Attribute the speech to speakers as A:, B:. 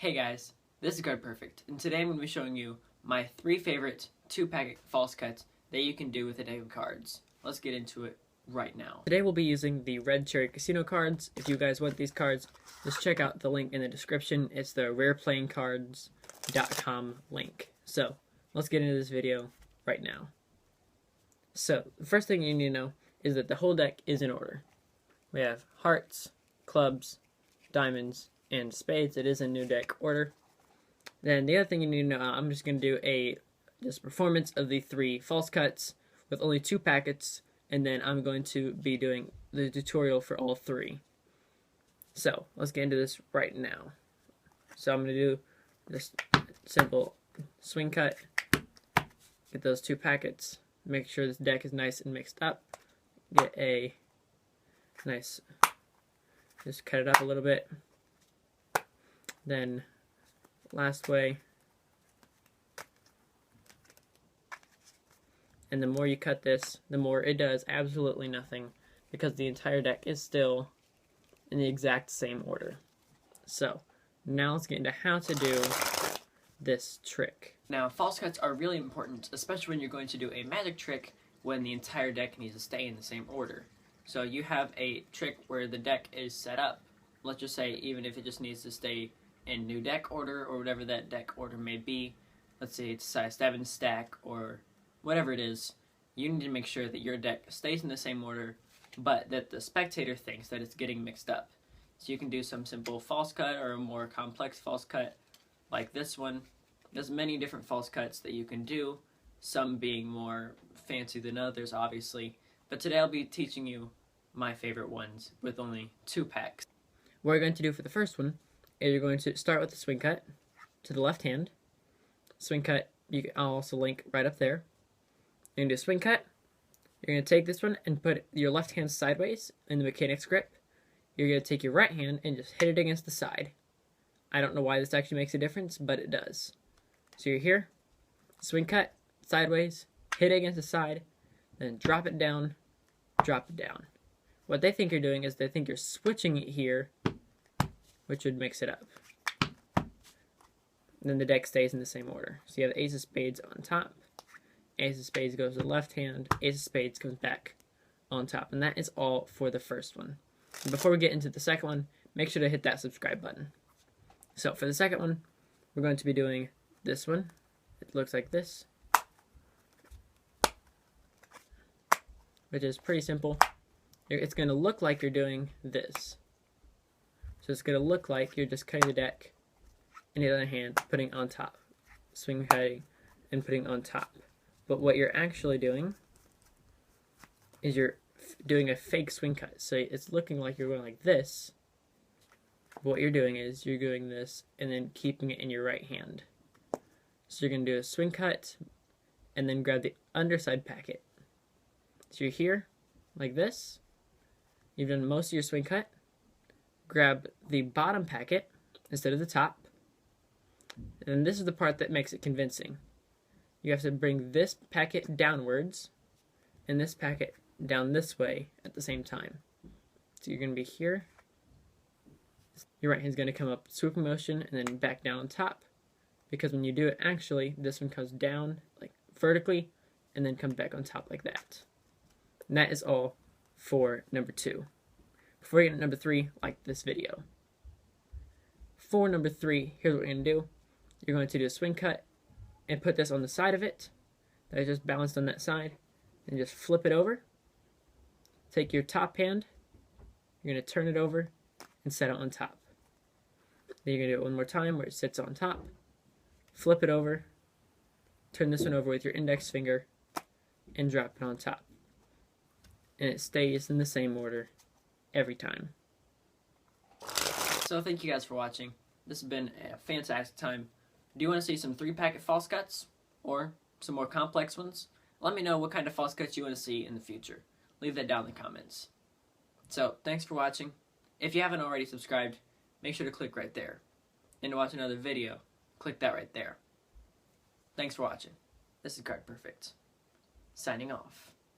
A: Hey guys, this is cardperfect, and today I'm going to be showing you my 3 favorite 2-packet false cuts that you can do with a deck of cards. Let's get into it right now. Today we'll be using the Red Cherry Casino cards. If you guys want these cards, just check out the link in the description. It's the rareplayingcards.com link. So, let's get into this video right now. So, the first thing you need to know is that the whole deck is in order. We have hearts, clubs, diamonds, and spades. It is in new deck order. Then the other thing you need to know, I'm just going to do just performance of the 3 false cuts with only 2 packets, and then I'm going to be doing the tutorial for all 3. So let's get into this right now. So I'm going to do this simple swing cut, get those 2 packets, make sure this deck is nice and mixed up, get a nice, just cut it up a little bit. Then last way, and the more you cut this, the more it does absolutely nothing, because the entire deck is still in the exact same order. So now let's get into how to do this trick. Now, false cuts are really important, especially when you're going to do a magic trick when the entire deck needs to stay in the same order. So you have a trick where the deck is set up, let's just say even if it just needs to stay in new deck order or whatever that deck order may be, let's say it's size 7 stack or whatever it is, you need to make sure that your deck stays in the same order, but that the spectator thinks that it's getting mixed up. So you can do some simple false cut or a more complex false cut like this one. There's many different false cuts that you can do, some being more fancy than others obviously, but today I'll be teaching you my favorite ones with only 2 packs. What we're going to do for the first one is you're going to start with the swing cut to the left hand. Swing cut, I'll also link right up there. You're going to do a swing cut. You're going to take this one and put your left hand sideways in the mechanics grip. You're going to take your right hand and just hit it against the side. I don't know why this actually makes a difference, but it does. So you're here, swing cut, sideways, hit it against the side, then drop it down, drop it down. What they think you're doing is they think you're switching it here, which would mix it up. And then the deck stays in the same order. So you have the ace of spades on top, ace of spades goes to the left hand, ace of spades comes back on top. And that is all for the first one. And before we get into the second one, make sure to hit that subscribe button. So for the second one, we're going to be doing this one. It looks like this, which is pretty simple. It's going to look like you're doing this. So it's going to look like you're just cutting the deck, and the other hand putting on top. Swing cutting and putting on top. But what you're actually doing is you're doing a fake swing cut. So it's looking like you're going like this. But what you're doing is you're doing this and then keeping it in your right hand. So you're going to do a swing cut and then grab the underside packet. So you're here like this. You've done most of your swing cut. Grab the bottom packet instead of the top. And this is the part that makes it convincing. You have to bring this packet downwards and this packet down this way at the same time. So you're going to be here. Your right hand's going to come up swooping motion and then back down on top. Because when you do it actually, this one comes down like vertically and then comes back on top like that. And that is all for number 2. Before you get to number 3, like this video. For number 3, here's what we're going to do. You're going to do a swing cut and put this on the side of it. That is just balanced on that side. And just flip it over. Take your top hand. You're going to turn it over and set it on top. Then you're going to do it one more time where it sits on top. Flip it over. Turn this one over with your index finger and drop it on top. And it stays in the same order every time. So thank you guys for watching. This has been a fantastic time. Do you want to see some 3-packet false cuts or some more complex ones? Let me know what kind of false cuts you want to see in the future. Leave that down in the comments. So thanks for watching. If you haven't already subscribed, make sure to click right there. And to watch another video, click that right there. Thanks for watching. This is cardperfect, signing off.